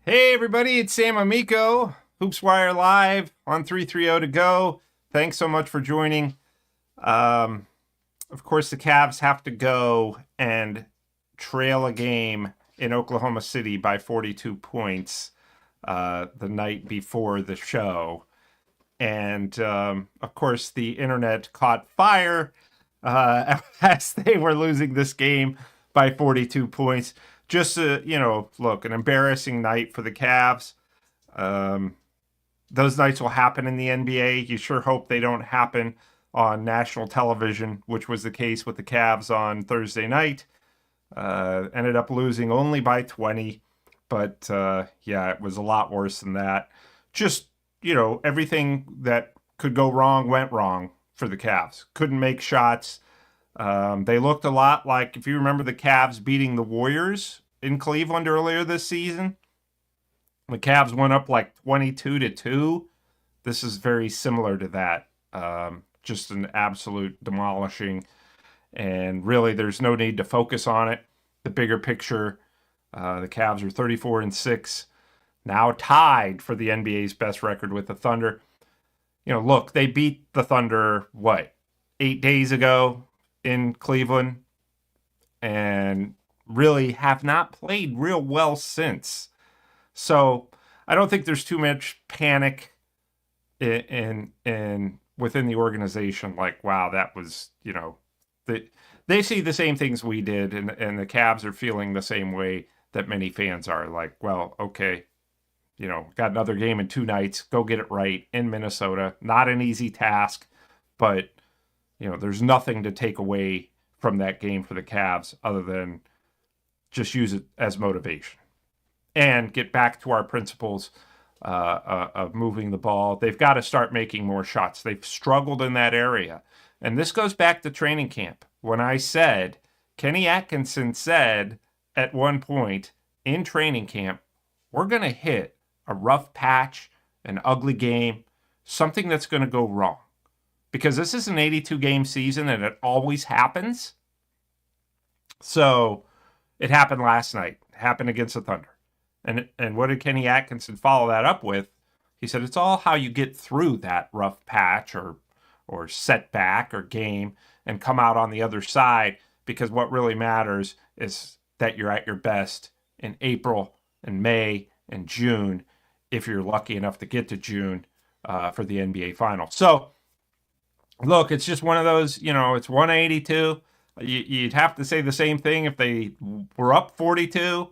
Hey everybody, it's Sam Amico, Hoops Wire Live on 330 to go. Thanks so much for joining. Of course, the Cavs have to go and trail a game in Oklahoma City by 42 points the night before the show. And of course, the internet caught fire as they were losing this game by 42 points. Just, look, an embarrassing night for the Cavs. Those nights will happen in the NBA. You sure hope they don't happen on national television, which was the case with the Cavs on Thursday night. Ended up losing only by 20. But, it was a lot worse than that. Just, everything that could go wrong went wrong for the Cavs. Couldn't make shots. They looked a lot like, if you remember the Cavs beating the Warriors in Cleveland earlier this season, the Cavs went up like 22-2. This is very similar to that. Just an absolute demolishing. And really, there's no need to focus on it. The bigger picture, the Cavs are 34-6, now tied for the NBA's best record with the Thunder. Look, they beat the Thunder, 8 days ago in Cleveland, and really have not played real well since. So I don't think there's too much panic in within the organization. Like, wow, that was, they see the same things we did, and the Cavs are feeling the same way that many fans are. Like, well, okay, got another game in 2 nights. Go get it right in Minnesota. Not an easy task, but there's nothing to take away from that game for the Cavs other than just use it as motivation and get back to our principles of moving the ball. They've got to start making more shots. They've struggled in that area. And this goes back to training camp. When I said, Kenny Atkinson said at one point in training camp, we're going to hit a rough patch, an ugly game, something that's going to go wrong. Because this is an 82-game season, and it always happens. So it happened last night. It happened against the Thunder. And what did Kenny Atkinson follow that up with? He said, it's all how you get through that rough patch or setback or game and come out on the other side, because what really matters is that you're at your best in April and May and June, if you're lucky enough to get to June for the NBA Finals. So, look, it's just one of those, it's 182. You'd have to say the same thing if they were up 42.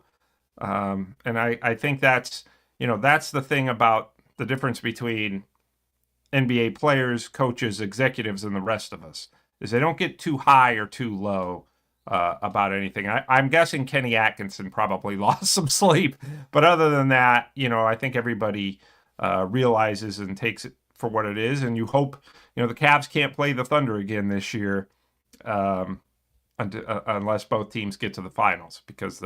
And I think that's the thing about the difference between NBA players, coaches, executives, and the rest of us, is they don't get too high or too low about anything. I'm guessing Kenny Atkinson probably lost some sleep. But other than that, I think everybody realizes and takes it for what it is. And you hope, the Cavs can't play the Thunder again this year unless both teams get to the finals, because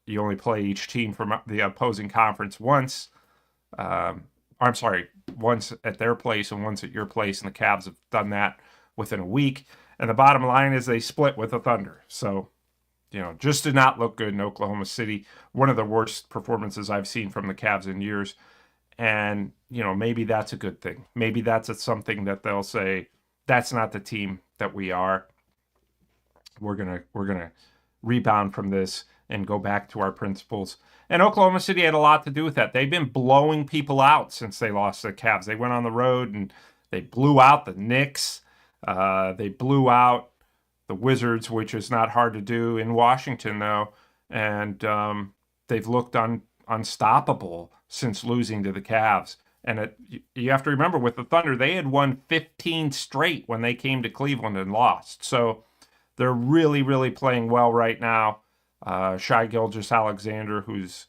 you only play each team from the opposing conference once. Once at their place and once at your place, and the Cavs have done that within a week. And the bottom line is they split with the Thunder. So, just did not look good in Oklahoma City. One of the worst performances I've seen from the Cavs in years. And, maybe that's a good thing. Maybe that's something that they'll say, that's not the team that we are. We're gonna rebound from this and go back to our principles. And Oklahoma City had a lot to do with that. They've been blowing people out since they lost to the Cavs. They went on the road and they blew out the Knicks. They blew out the Wizards, which is not hard to do in Washington, though. And they've looked unstoppable since losing to the Cavs. And you have to remember, with the Thunder, they had won 15 straight when they came to Cleveland and lost. So they're really, really playing well right now. Shai Gilgeous-Alexander, who's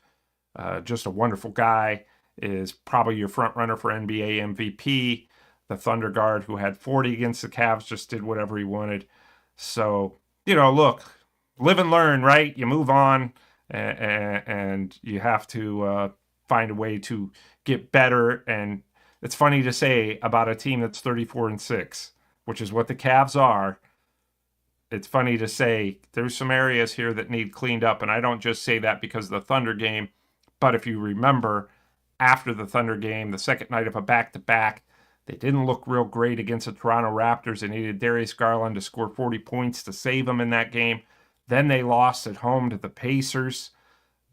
just a wonderful guy, is probably your front runner for NBA MVP. The Thunder guard, who had 40 against the Cavs, just did whatever he wanted. So, look, live and learn, right? You move on, and you have to find a way to get better. And it's funny to say about a team that's 34-6, which is what the Cavs are. It's funny to say there's some areas here that need cleaned up, and I don't just say that because of the Thunder game, But if you remember, after the Thunder game, the second night of a back-to-back, they didn't look real great against the Toronto Raptors. They needed Darius Garland to score 40 points to save them in that game. Then they lost at home to the Pacers.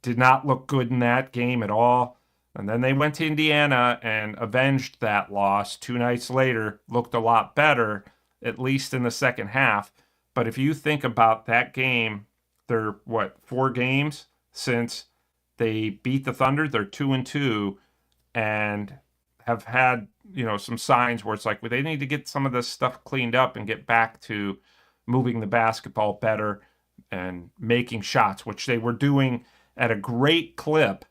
Did not look good in that game at all. And then they went to Indiana and avenged that loss 2 nights later. Looked a lot better, at least in the second half. But if you think about that game, they're, 4 games since they beat the Thunder? They're 2-2 and have had, some signs where it's like, well, they need to get some of this stuff cleaned up and get back to moving the basketball better and making shots, which they were doing at a great clip,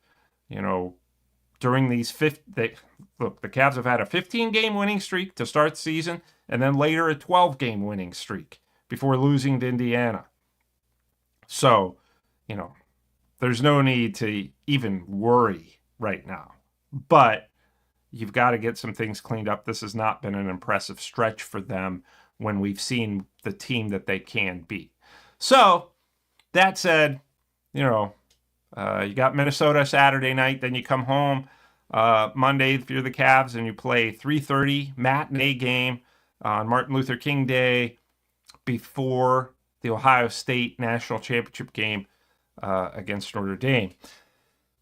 during these the Cavs have had a 15-game winning streak to start the season, and then later a 12-game winning streak before losing to Indiana. So, there's no need to even worry right now. But you've got to get some things cleaned up. This has not been an impressive stretch for them when we've seen the team that they can be. So, that said, you got Minnesota Saturday night, then you come home Monday if you're the Cavs, and you play 3:30 matinee game on Martin Luther King Day before the Ohio State National Championship game against Notre Dame.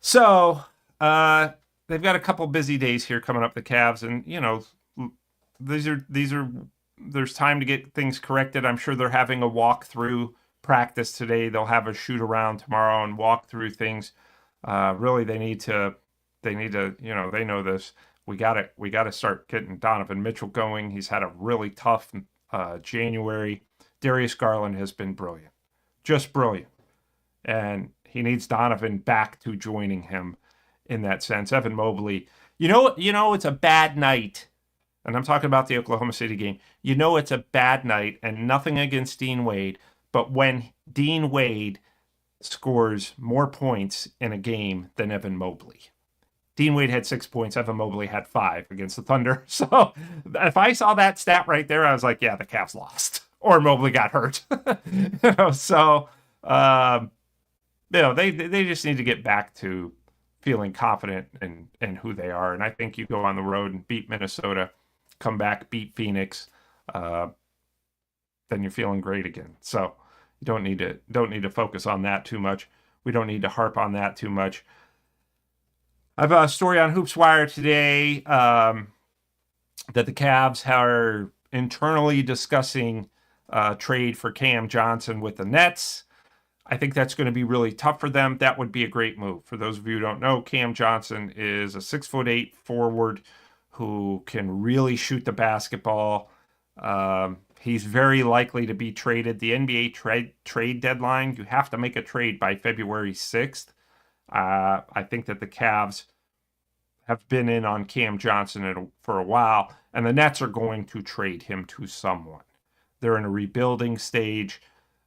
So they've got a couple busy days here coming up, the Cavs, and there's time to get things corrected. I'm sure they're having a walk-through practice today. They'll have a shoot around tomorrow and walk through things. Really, they need to, they know this. We got to start getting Donovan Mitchell going. He's had a really tough January. Darius Garland has been brilliant, just brilliant. And he needs Donovan back to joining him in that sense. Evan Mobley, it's a bad night. And I'm talking about the Oklahoma City game. It's a bad night, and nothing against Dean Wade. But when Dean Wade scores more points in a game than Evan Mobley. Dean Wade had 6 points. Evan Mobley had 5 against the Thunder. So if I saw that stat right there, I was like, yeah, the Cavs lost. Or Mobley got hurt. They just need to get back to feeling confident in who they are. And I think you go on the road and beat Minnesota, come back, beat Phoenix, then you're feeling great again. So you don't need to focus on that too much. We don't need to harp on that too much. I have a story on Hoops Wire today that the Cavs are internally discussing trade for Cam Johnson with the Nets. I think that's going to be really tough for them. That would be a great move. For those of you who don't know, Cam Johnson is a 6'8" forward who can really shoot the basketball. He's very likely to be traded. The NBA trade deadline, you have to make a trade by February 6th. I think that the Cavs have been in on Cam Johnson for a while, and the Nets are going to trade him to someone. They're in a rebuilding stage.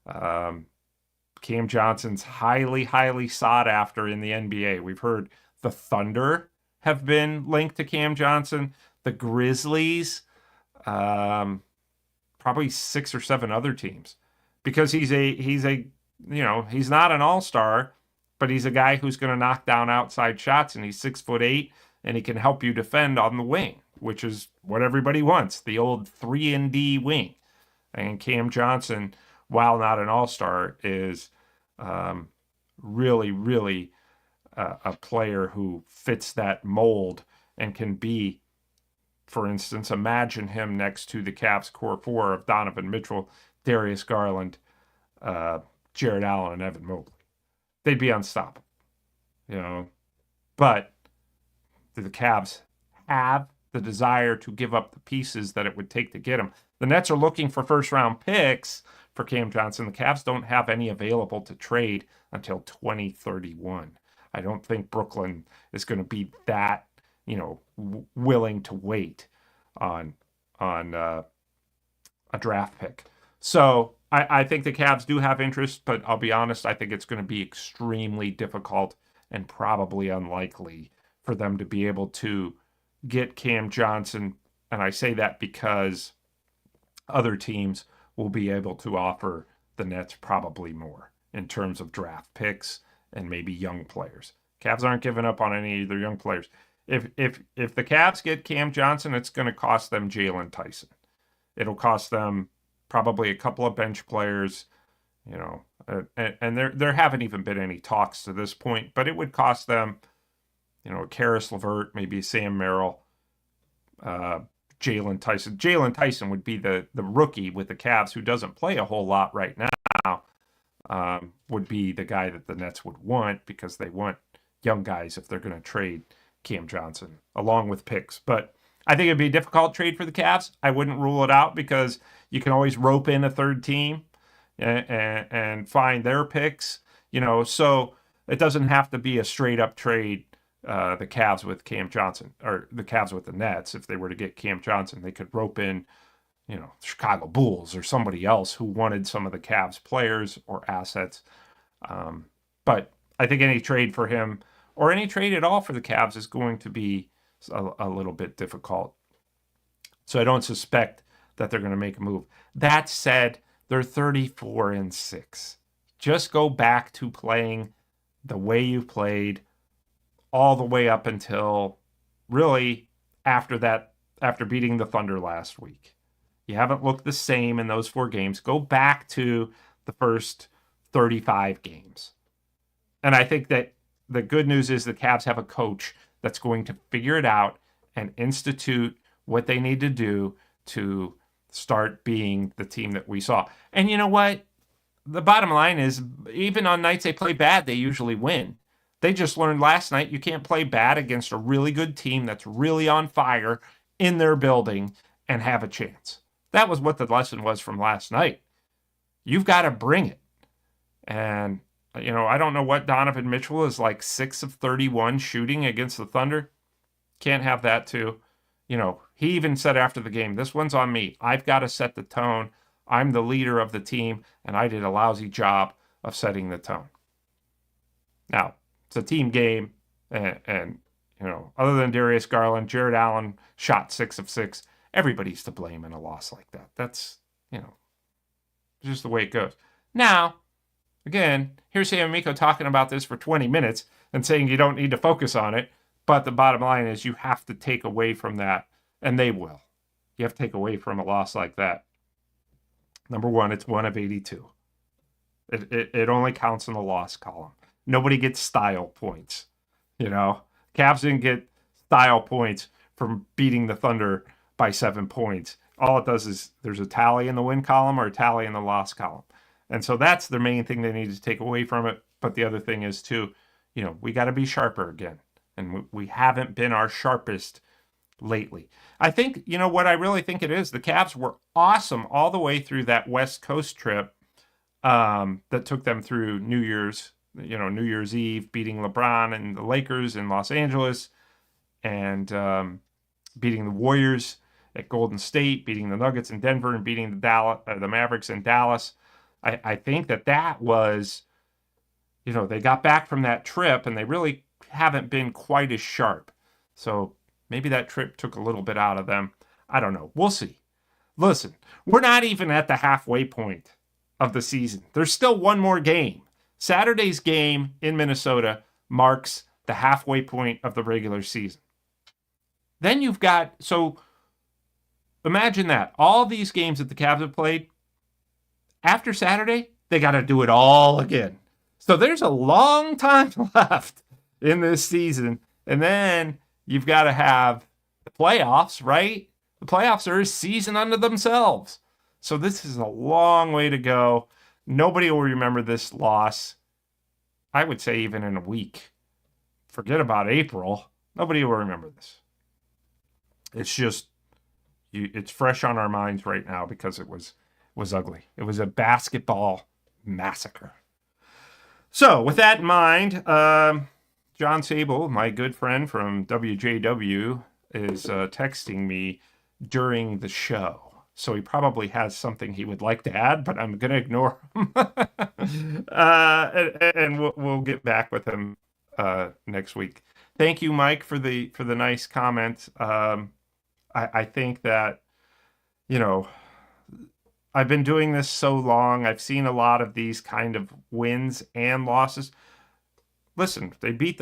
Cam Johnson's highly, highly sought after in the NBA. We've heard the Thunder have been linked to Cam Johnson, the Grizzlies, probably 6 or 7 other teams, because he's not an all-star, but he's a guy who's going to knock down outside shots, and he's 6'8", and he can help you defend on the wing, which is what everybody wants, the old 3-and-D wing. And Cam Johnson, while not an all-star, is really, really a player who fits that mold and can be, for instance, imagine him next to the Cavs core 4 of Donovan Mitchell, Darius Garland, Jared Allen, and Evan Mobley. They'd be unstoppable, But the Cavs have the desire to give up the pieces that it would take to get him. The Nets are looking for first-round picks for Cam Johnson. The Cavs don't have any available to trade until 2031. I don't think Brooklyn is going to be that, willing to wait on a draft pick. So I think the Cavs do have interest, but I'll be honest, I think it's going to be extremely difficult and probably unlikely for them to be able to get Cam Johnson. And I say that because other teams will be able to offer the Nets probably more in terms of draft picks and maybe young players. Cavs aren't giving up on any of their young players. If the Cavs get Cam Johnson, it's going to cost them Jalen Tyson. It'll cost them probably a couple of bench players, and there haven't even been any talks to this point, but it would cost them, Karis LeVert, maybe Sam Merrill, Jalen Tyson. Jalen Tyson would be the rookie with the Cavs who doesn't play a whole lot right now, would be the guy that the Nets would want because they want young guys if they're going to trade Cam Johnson along with picks. But I think it'd be a difficult trade for the Cavs. I wouldn't rule it out because you can always rope in a third team and find their picks, so it doesn't have to be a straight up trade. The Cavs with Cam Johnson, or the Cavs with the Nets, if they were to get Cam Johnson, they could rope in, the Chicago Bulls or somebody else who wanted some of the Cavs players or assets. But I think any trade for him or any trade at all for the Cavs is going to be a little bit difficult. So I don't suspect that they're going to make a move. That said, they're 34-6. Just go back to playing the way you played all the way up until really after beating the Thunder last week. You haven't looked the same in those 4 games. Go back to the first 35 games. And I think that the good news is the Cavs have a coach that's going to figure it out and institute what they need to do to start being the team that we saw. And you know what? The bottom line is, even on nights they play bad, they usually win. They just learned last night you can't play bad against a really good team that's really on fire in their building and have a chance. That was what the lesson was from last night. You've got to bring it. And, I don't know what Donovan Mitchell is like 6 of 31 shooting against the Thunder. Can't have that too. He even said after the game, this one's on me. I've got to set the tone. I'm the leader of the team, and I did a lousy job of setting the tone. Now, it's a team game, and other than Darius Garland, Jared Allen shot 6 of 6. Everybody's to blame in a loss like that. That's, just the way it goes. Now, again, here's Amico talking about this for 20 minutes and saying you don't need to focus on it, but the bottom line is you have to take away from that, and they will. You have to take away from a loss like that. Number one, it's 1 of 82. It only counts in the loss column. Nobody gets style points. Cavs didn't get style points from beating the Thunder by 7 points. All it does is there's a tally in the win column or a tally in the loss column. And so that's the main thing they need to take away from it. But the other thing is, too, we got to be sharper again. And we haven't been our sharpest lately. I think, what I really think it is, the Cavs were awesome all the way through that West Coast trip that took them through New Year's Eve, beating LeBron and the Lakers in Los Angeles, and beating the Warriors at Golden State, beating the Nuggets in Denver, and beating the Mavericks in Dallas. I think that was, they got back from that trip, and they really haven't been quite as sharp. So maybe that trip took a little bit out of them. I don't know. We'll see. Listen, we're not even at the halfway point of the season. There's still one more game. Saturday's game in Minnesota marks the halfway point of the regular season. Then you've got, so imagine that. All these games that the Cavs have played, after Saturday, they got to do it all again. So there's a long time left in this season. And then you've got to have the playoffs, right? The playoffs are a season unto themselves. So this is a long way to go. Nobody will remember this loss, I would say, even in a week. Forget about April. Nobody will remember this. It's just, it's fresh on our minds right now because it was ugly. It was a basketball massacre. So with that in mind, John Sable, my good friend from WJW, is texting me during the show. So he probably has something he would like to add, but I'm going to ignore him. And we'll get back with him next week. Thank you, Mike, for the nice comment. I think that, I've been doing this so long. I've seen a lot of these kind of wins and losses. listen, they beat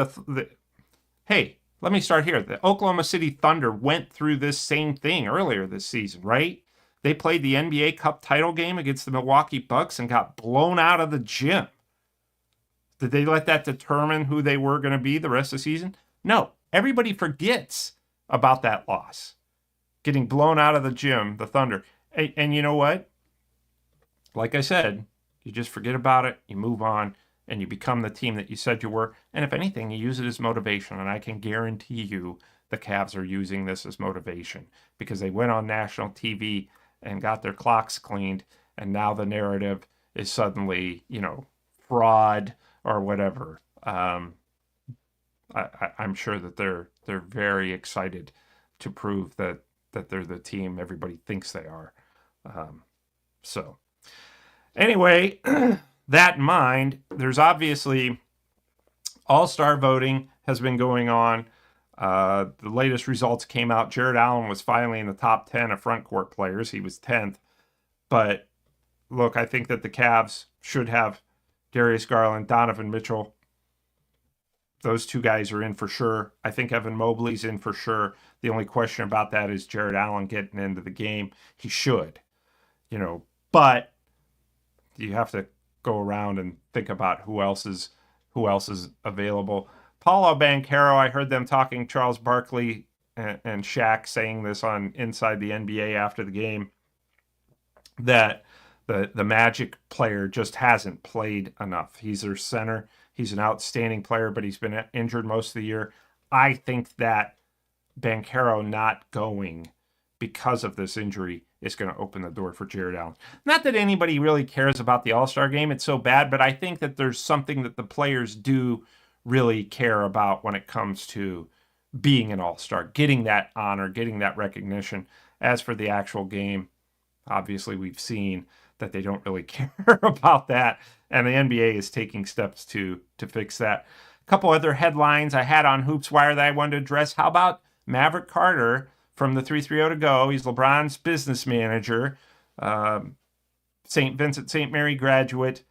hey, let me start here. The Oklahoma City Thunder went through this same thing earlier this season, right? They played the NBA Cup title game against the Milwaukee Bucks and got blown out of the gym. Did they let that determine who they were going to be the rest of the season? No. Everybody forgets about that loss. Getting blown out of the gym, the Thunder. And you know what? Like I said, you just forget about it, you move on, and you become the team that you said you were. And if anything, you use it as motivation. And I can guarantee you the Cavs are using this as motivation because they went on national TV and got their clocks cleaned. And now the narrative is suddenly, fraud or whatever. I'm sure that they're very excited to prove that they're the team everybody thinks they are. So anyway, that in mind, there's obviously all-star voting has been going on. The latest results came out. Jared Allen was finally in the top 10 of front court players. He was 10th. But look, I think that the Cavs should have Darius Garland, Donovan Mitchell. Those two guys are in for sure. I think Evan Mobley's in for sure. The only question about that is Jared Allen getting into the game. He should, but you have to go around and think about who else is available. Paulo Banchero, I heard them talking, Charles Barkley and Shaq saying this on Inside the NBA after the game, that the Magic player just hasn't played enough. He's their center. He's an outstanding player, but he's been injured most of the year. I think that Banchero not going because of this injury is going to open the door for Jared Allen. Not that anybody really cares about the All-Star game. It's so bad, but I think that there's something that the players do really care about when it comes to being an All-Star, getting that honor, getting that recognition. As for the actual game, obviously we've seen that they don't really care about that, and the NBA is taking steps to fix that. A couple other headlines I had on Hoops Wire that I wanted to address. How about Maverick Carter from the 330 to go? He's LeBron's business manager, St. Vincent St. Mary graduate,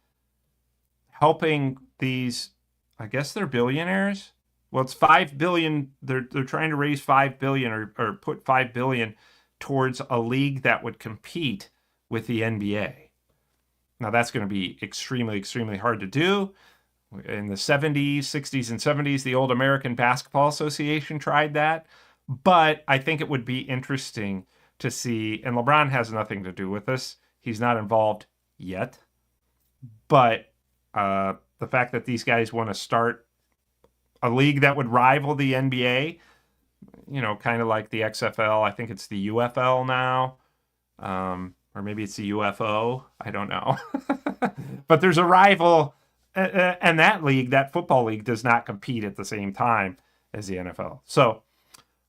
helping these, I guess they're billionaires. Well, it's $5 billion. They're trying to raise $5 billion or put $5 billion towards a league that would compete with the NBA. Now, that's going to be extremely, extremely hard to do. In the 70s, 60s, and 70s, the old American Basketball Association tried that. But I think it would be interesting to see, and LeBron has nothing to do with this. He's not involved yet. But the fact that these guys want to start a league that would rival the NBA, kind of like the XFL. I think it's the UFL now. Or maybe it's the UFO. I don't know. But there's a rival, and that league, that football league, does not compete at the same time as the NFL. So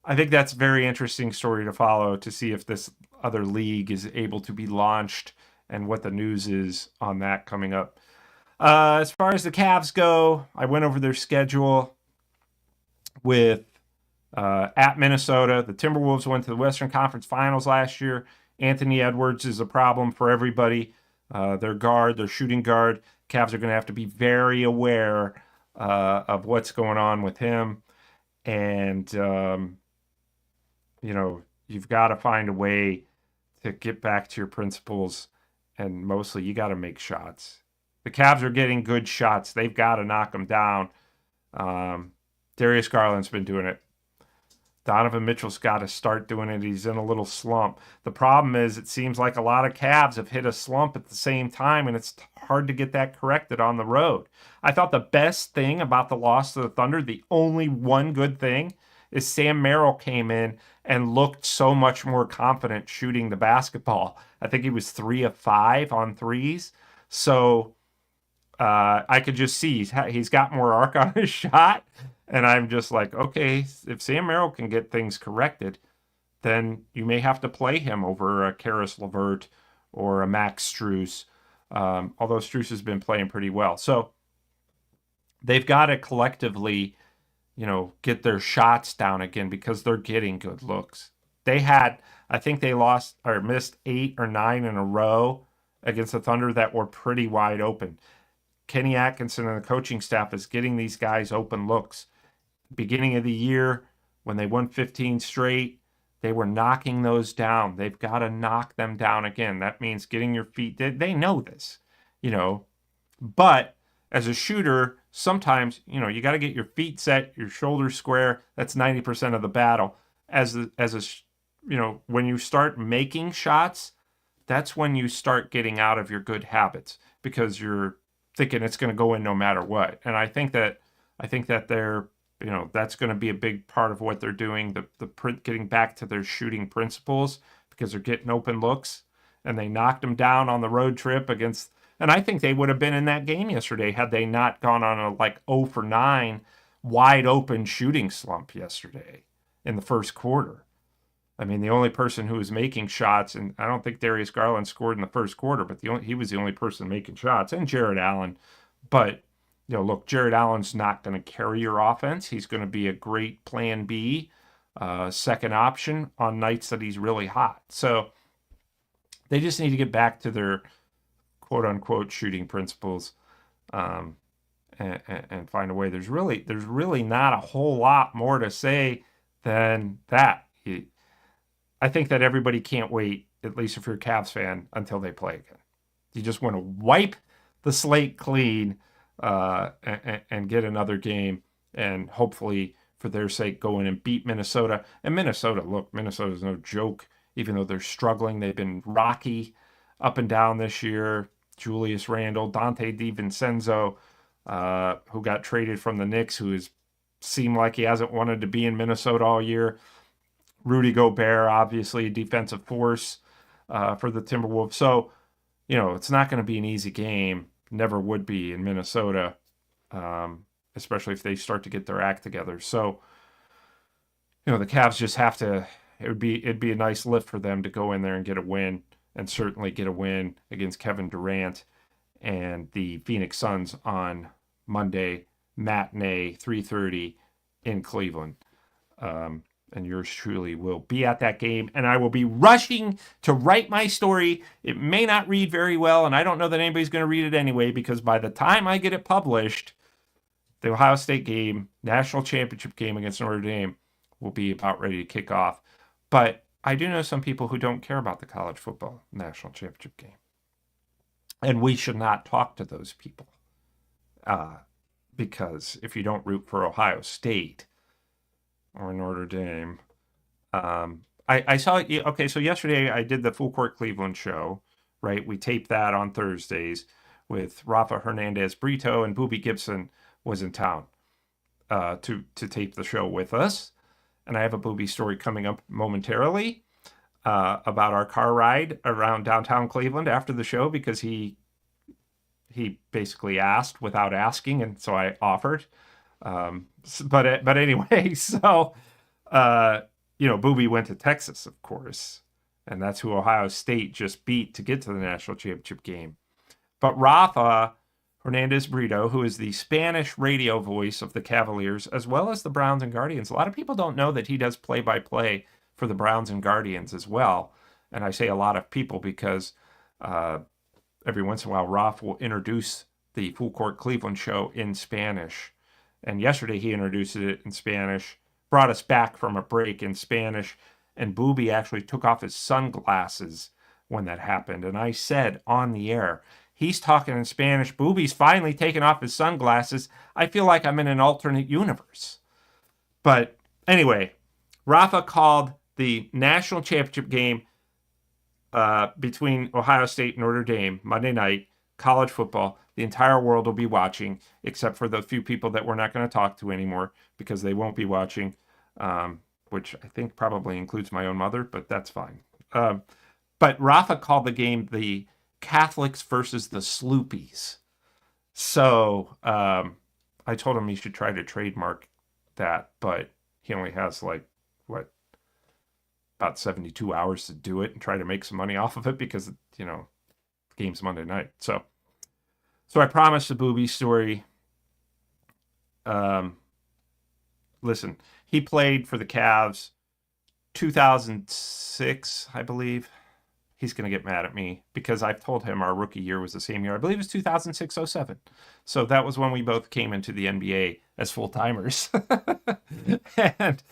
I think that's a very interesting story to follow, to see if this other league is able to be launched and what the news is on that coming up. As far as the Cavs go, I went over their schedule with at Minnesota. The Timberwolves went to the Western Conference Finals last year. Anthony Edwards is a problem for everybody. Their shooting guard. Cavs are going to have to be very aware of what's going on with him. And, you've got to find a way to get back to your principles. And mostly, you got to make shots. The Cavs are getting good shots. They've got to knock them down. Darius Garland's been doing it. Donovan Mitchell's got to start doing it. He's in a little slump. The problem is it seems like a lot of Cavs have hit a slump at the same time, and it's hard to get that corrected on the road. I thought the best thing about the loss to the Thunder, the only one good thing, is Sam Merrill came in and looked so much more confident shooting the basketball. I think he was 3 of 5 on threes. So I could just see he's got more arc on his shot. And I'm just like, okay, if Sam Merrill can get things corrected, then you may have to play him over a Karis LeVert or a Max Strus, although Strus has been playing pretty well. So they've got to collectively, get their shots down again because they're getting good looks. I think they lost or missed 8 or 9 in a row against the Thunder that were pretty wide open. Kenny Atkinson and the coaching staff is getting these guys open looks. Beginning of the year, when they won 15 straight, they were knocking those down. They've got to knock them down again. That means getting your feet. They know this, But as a shooter, sometimes, you got to get your feet set, your shoulders square. That's 90% of the battle. When you start making shots, that's when you start getting out of your good habits because you're thinking it's going to go in no matter what. And I think that they're, that's going to be a big part of what they're doing, getting back to their shooting principles because they're getting open looks, and they knocked them down on the road trip against, and I think they would have been in that game yesterday had they not gone on a 0 for 9 wide open shooting slump yesterday in the first quarter. I mean, the only person who was making shots, and I don't think Darius Garland scored in the first quarter, but he was the only person making shots, and Jared Allen. But, look, Jared Allen's not going to carry your offense. He's going to be a great plan B, second option on nights that he's really hot. So they just need to get back to their quote-unquote shooting principles and find a way. There's really not a whole lot more to say than that. I think that everybody can't wait, at least if you're a Cavs fan, until they play again. You just want to wipe the slate clean and get another game, and hopefully, for their sake, go in and beat Minnesota. And Minnesota's no joke, even though they're struggling. They've been rocky up and down this year. Julius Randle, Dante DiVincenzo, who got traded from the Knicks, who has seemed like he hasn't wanted to be in Minnesota all year. Rudy Gobert, obviously a defensive force for the Timberwolves. So, it's not going to be an easy game. Never would be in Minnesota, especially if they start to get their act together. So, the Cavs just have to. It'd be a nice lift for them to go in there and get a win, and certainly get a win against Kevin Durant and the Phoenix Suns on Monday matinee 3:30 in Cleveland. And yours truly will be at that game. And I will be rushing to write my story. It may not read very well, and I don't know that anybody's going to read it anyway, because by the time I get it published, the Ohio State game, national championship game against Notre Dame, will be about ready to kick off. But I do know some people who don't care about the college football national championship game. And we should not talk to those people. Because if you don't root for Ohio State or Notre Dame, I saw, okay, so yesterday I did the Full Court Cleveland show, right? We taped that on Thursdays with Rafa Hernandez-Brito, and Booby Gibson was in town to tape the show with us. And I have a Booby story coming up momentarily about our car ride around downtown Cleveland after the show, because he basically asked without asking, and so I offered. But anyway, so Booby went to Texas, of course, and that's who Ohio State just beat to get to the national championship game. But Rafa Hernandez-Brito, who is the Spanish radio voice of the Cavaliers, as well as the Browns and Guardians. A lot of people don't know that he does play-by-play for the Browns and Guardians as well. And I say a lot of people because every once in a while, Rafa will introduce the Full Court Cleveland show in Spanish. And yesterday he introduced it in Spanish, brought us back from a break in Spanish, and Booby actually took off his sunglasses when that happened. And I said on the air, he's talking in Spanish. Booby's finally taken off his sunglasses. I feel like I'm in an alternate universe. But anyway, Rafa called the national championship game between Ohio State and Notre Dame Monday night, college football. The entire world will be watching, except for the few people that we're not going to talk to anymore because they won't be watching, which I think probably includes my own mother, but that's fine. But Rafa called the game the Catholics versus the Sloopies. So I told him he should try to trademark that, but he only has about 72 hours to do it and try to make some money off of it because, the game's Monday night. So I promised the Booby story. Listen, he played for the Cavs 2006, I believe. he's going to get mad at me because I've told him our rookie year was the same year. I believe it was 2006-07. So that was when we both came into the NBA as full-timers. And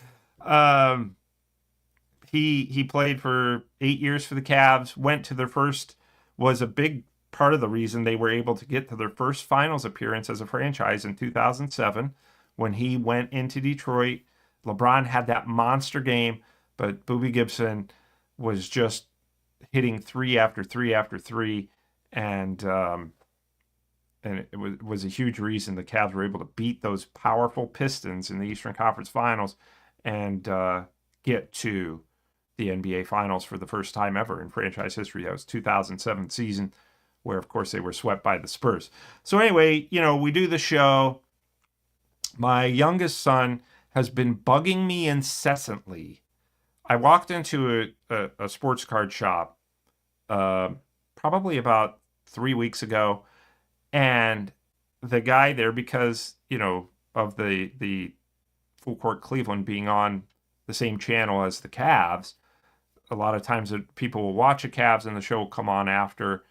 he played for 8 years for the Cavs, went to their first, was a big part of the reason they were able to get to their first finals appearance as a franchise in 2007 when he went into Detroit. LeBron had that monster game, but Booby Gibson was just hitting three after three after three, and it was a huge reason the Cavs were able to beat those powerful Pistons in the Eastern Conference Finals and get to the NBA Finals for the first time ever in franchise history. That was 2007 season, where, of course, they were swept by the Spurs. So anyway, we do the show. My youngest son has been bugging me incessantly. I walked into a sports card shop probably about 3 weeks ago, and the guy there, because, of the Full Court Cleveland being on the same channel as the Cavs, a lot of times people will watch the Cavs and the show will come on after,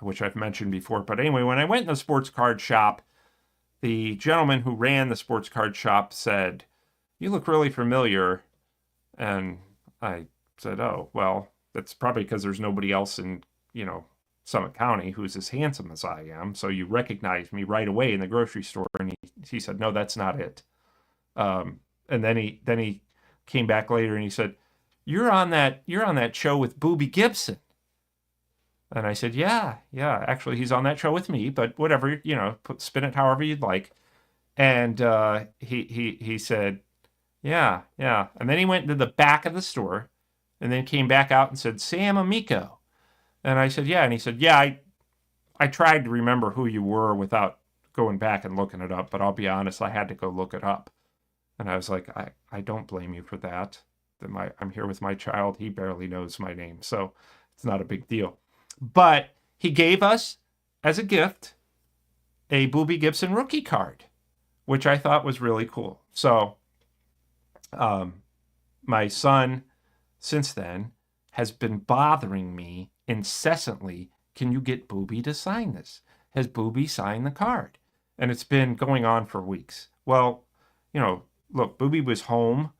which I've mentioned before. But anyway, when I went in the sports card shop, the gentleman who ran the sports card shop said, "You look really familiar." And I said, "Oh, well, that's probably because there's nobody else in, Summit County who's as handsome as I am. So you recognized me right away in the grocery store." And he said, "No, that's not it." And then he came back later and he said, You're on that show with Booby Gibson." And I said, yeah, actually he's on that show with me, but whatever, spin it however you'd like. And he said, yeah. And then he went to the back of the store and then came back out and said, "Sam Amico." And I said, yeah. And he said, yeah, I tried to remember who you were without going back and looking it up, but I'll be honest, I had to go look it up. And I was like, I don't blame you for that. I'm here with my child. He barely knows my name, so it's not a big deal. But he gave us, as a gift, a Booby Gibson rookie card, which I thought was really cool. So my son, since then, has been bothering me incessantly. Can you get Booby to sign this? Has Booby signed the card? And it's been going on for weeks. Well, look, Booby was home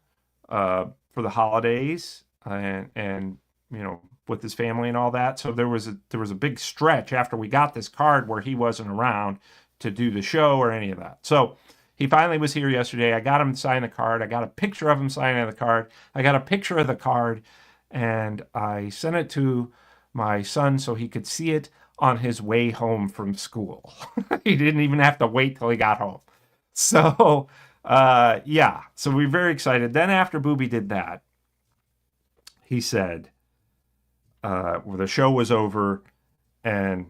for the holidays and with his family and all that. So there was a big stretch after we got this card where he wasn't around to do the show or any of that. So he finally was here yesterday. I got him to sign the card. I got a picture of him signing the card. I got a picture of the card, and I sent it to my son so he could see it on his way home from school. He didn't even have to wait till he got home. So so we're very excited. Then after Booby did that, he said, the show was over, and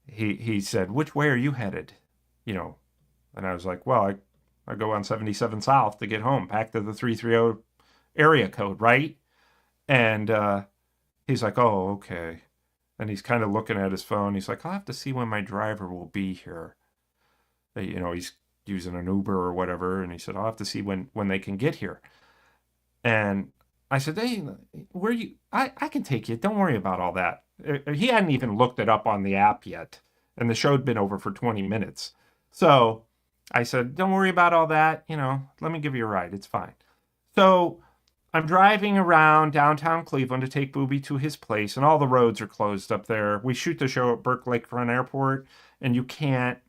he said, "Which way are you headed?" And I was like, well, I go on 77 South to get home, back to the 330 area code, right? And he's like, "Oh, okay." And he's kind of looking at his phone. He's like, "I'll have to see when my driver will be here." He's using an Uber or whatever, and he said, "I'll have to see when they can get here." And I said, "Hey, where you? I can take you. Don't worry about all that." He hadn't even looked it up on the app yet, and the show had been over for 20 minutes. So I said, "Don't worry about all that. Let me give you a ride. It's fine." So I'm driving around downtown Cleveland to take Booby to his place, and all the roads are closed up there. We shoot the show at Burke Lakefront Airport, and you can't.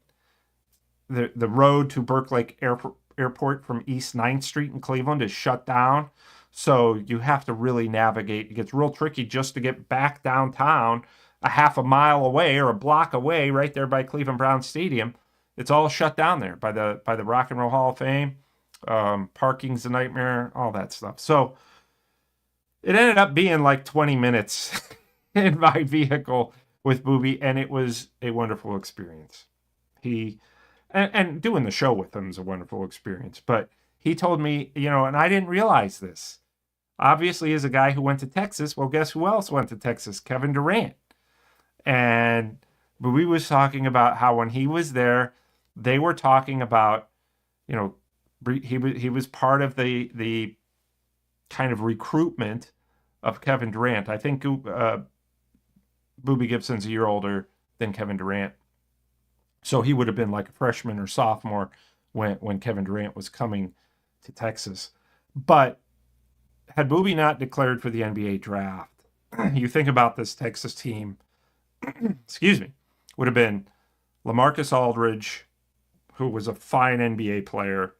The road to Burke Lake Airport from East 9th Street in Cleveland is shut down. So you have to really navigate. It gets real tricky just to get back downtown a half a mile away or a block away right there by Cleveland Browns Stadium. It's all shut down there by the Rock and Roll Hall of Fame. Parking's a nightmare, all that stuff. So it ended up being like 20 minutes in my vehicle with Booby, and it was a wonderful experience. And doing the show with him is a wonderful experience. But he told me, and I didn't realize this. Obviously, as a guy who went to Texas, well, guess who else went to Texas? Kevin Durant. And Booby was talking about how when he was there, they were talking about, he was part of the kind of recruitment of Kevin Durant. I think Booby Gibson's a year older than Kevin Durant. So he would have been like a freshman or sophomore when Kevin Durant was coming to Texas. But had Booby not declared for the NBA draft, you think about this Texas team, excuse me, would have been LaMarcus Aldridge, who was a fine NBA player,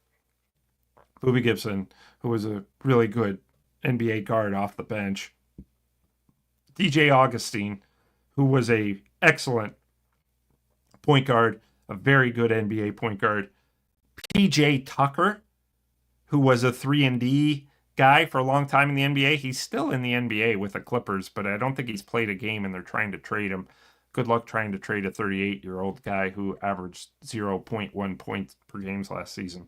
Booby Gibson, who was a really good NBA guard off the bench, DJ Augustine, who was a excellent point guard, a very good NBA point guard, PJ Tucker, who was a 3-and-D guy for a long time in the NBA. He's still in the NBA with the Clippers, but I don't think he's played a game, and they're trying to trade him. Good luck trying to trade a 38-year-old guy who averaged 0.1 points per game last season,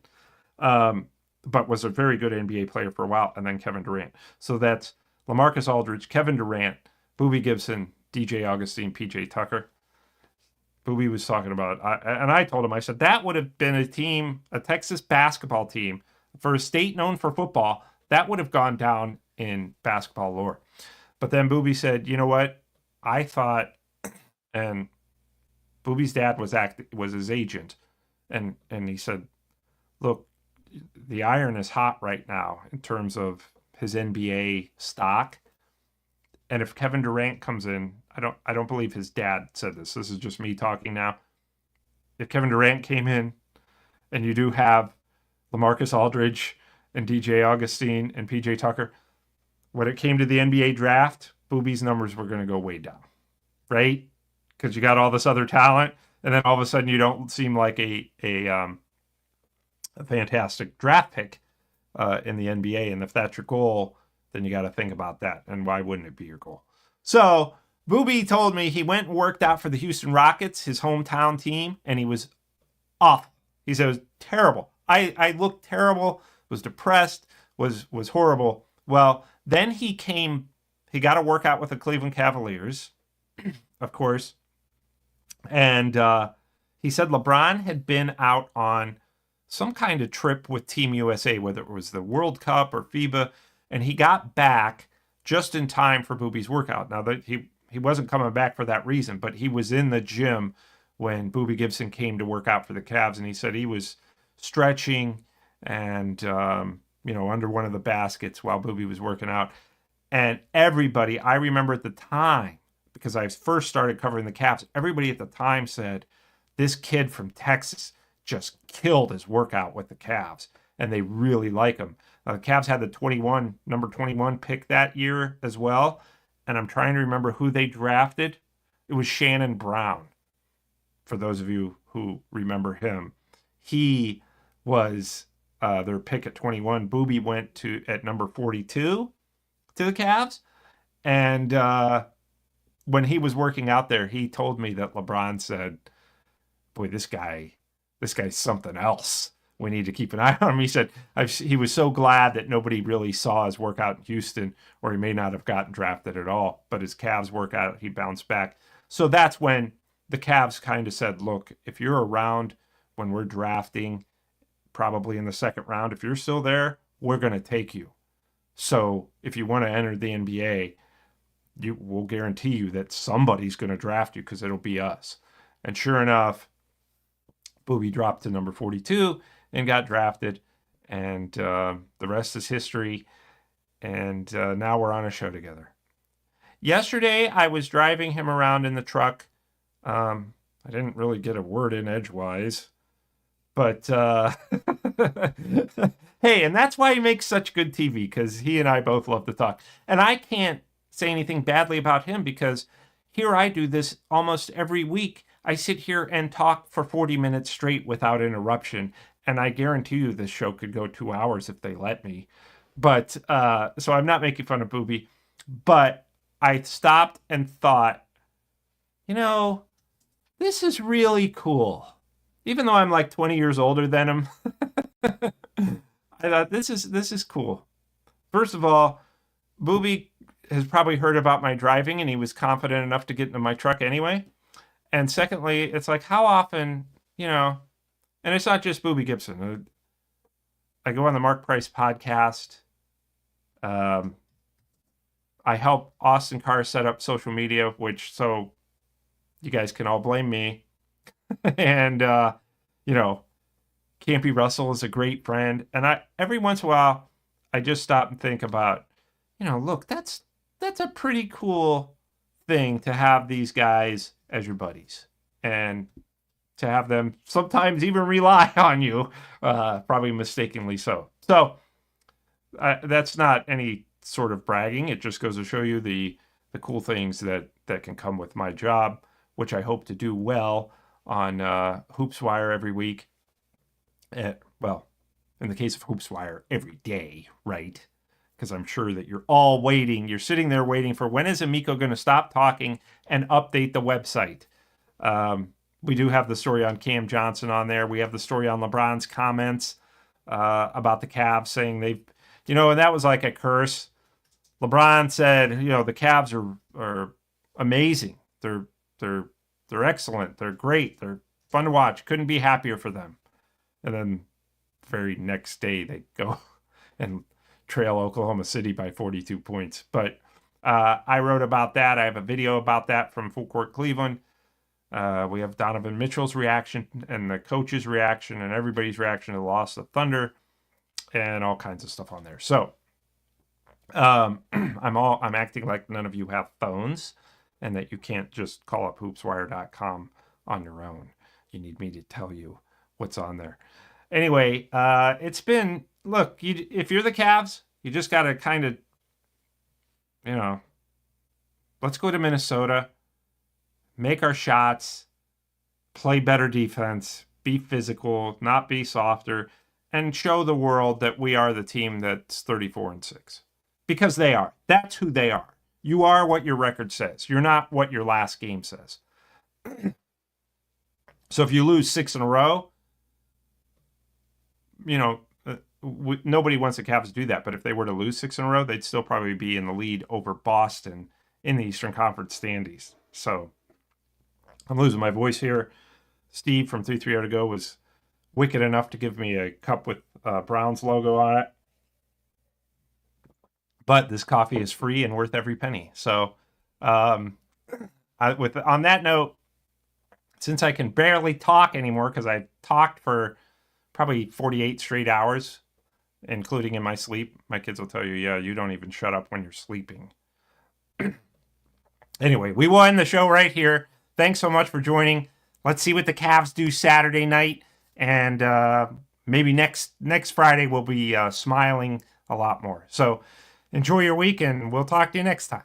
but was a very good NBA player for a while, and then Kevin Durant. So that's LaMarcus Aldridge, Kevin Durant, Booby Gibson, DJ Augustine, PJ Tucker. Booby was talking about, and I told him, I said, that would have been a team, a Texas basketball team, for a state known for football, that would have gone down in basketball lore. But then Booby said, you know what? I thought, and Booby's dad was his agent, and he said, look, the iron is hot right now in terms of his NBA stock. And if Kevin Durant comes in, I don't believe his dad said this. This is just me talking now. If Kevin Durant came in and you do have LaMarcus Aldridge and DJ Augustine and PJ Tucker, when it came to the NBA draft, Booby's numbers were going to go way down, right? Because you got all this other talent, and then all of a sudden you don't seem like a fantastic draft pick in the NBA. And if that's your goal, then you got to think about that. And why wouldn't it be your goal? So Booby told me he went and worked out for the Houston Rockets, his hometown team, and he was awful. He said it was terrible. I looked terrible, was depressed, was horrible. Well, then he got a workout with the Cleveland Cavaliers, of course. And he said LeBron had been out on some kind of trip with Team USA, whether it was the World Cup or FIBA, and he got back just in time for Booby's workout. Now, that he wasn't coming back for that reason, but he was in the gym when Booby Gibson came to work out for the Cavs, and he said he was stretching and under one of the baskets while Booby was working out. And everybody, I remember at the time, because I first started covering the Cavs, everybody at the time said, this kid from Texas just killed his workout with the Cavs, and they really like him. The Cavs had the number 21 pick that year as well, and I'm trying to remember who they drafted. It was Shannon Brown, for those of you who remember him. He was their pick at 21. Booby went at number 42 to the Cavs, and when he was working out there, he told me that LeBron said, boy, this guy's something else. We need to keep an eye on him. He said he was so glad that nobody really saw his workout in Houston, or he may not have gotten drafted at all. But his Cavs workout, he bounced back. So that's when the Cavs kind of said, look, if you're around when we're drafting, probably in the second round, if you're still there, we're going to take you. So if you want to enter the NBA, we'll guarantee you that somebody's going to draft you, because it'll be us. And sure enough, Booby dropped to number 42 and got drafted, and the rest is history. And now we're on a show together. Yesterday, I was driving him around in the truck. I didn't really get a word in edgewise, but hey, and that's why he makes such good TV, because he and I both love to talk. And I can't say anything badly about him, because here I do this almost every week. I sit here and talk for 40 minutes straight without interruption, and I guarantee you this show could go 2 hours if they let me. But so I'm not making fun of Booby, but I stopped and thought, this is really cool. Even though I'm like 20 years older than him, I thought this is cool. First of all, Booby has probably heard about my driving, and he was confident enough to get into my truck anyway. And secondly, it's like, how often, and it's not just Booby Gibson. I go on the Mark Price podcast. I help Austin Carr set up social media, which so you guys can all blame me. And, Campy Russell is a great friend. And every once in a while, I just stop and think about, look, that's a pretty cool thing to have these guys as your buddies and to have them sometimes even rely on you, probably mistakenly so. So that's not any sort of bragging. It just goes to show you the cool things that can come with my job, which I hope to do well on Hoops Wire every week. Well, in the case of Hoops Wire, every day, right? Because I'm sure that you're all waiting. You're sitting there waiting for when is Amico going to stop talking and update the website. We do have the story on Cam Johnson on there. We have the story on LeBron's comments about the Cavs saying they've, and that was like a curse. LeBron said, the Cavs are amazing. They're excellent. They're great. They're fun to watch. Couldn't be happier for them. And then the very next day they go and trail Oklahoma City by 42 points. But I wrote about that. I have a video about that from Full Court Cleveland. We have Donovan Mitchell's reaction and the coach's reaction and everybody's reaction to the loss of Thunder and all kinds of stuff on there. So I'm acting like none of you have phones and that you can't just call up hoopswire.com on your own. You need me to tell you what's on there. Anyway, it's been, look, if you're the Cavs, you just got to kind of, let's go to Minnesota, make our shots, play better defense, be physical, not be softer, and show the world that we are the team that's 34-6. Because they are. That's who they are. You are what your record says. You're not what your last game says. So if you lose 6 in a row, nobody wants the Cavs to do that. But if they were to lose 6 in a row, they'd still probably be in the lead over Boston in the Eastern Conference standings. So I'm losing my voice here. Steve from 330 to go was wicked enough to give me a cup with Browns logo on it. But this coffee is free and worth every penny. So on that note, since I can barely talk anymore because I talked for probably 48 straight hours, including in my sleep. My kids will tell you, yeah, you don't even shut up when you're sleeping. Anyway, we will end the show right here. Thanks so much for joining. Let's see what the Cavs do Saturday night. And maybe next Friday we'll be smiling a lot more. So enjoy your week, and we'll talk to you next time.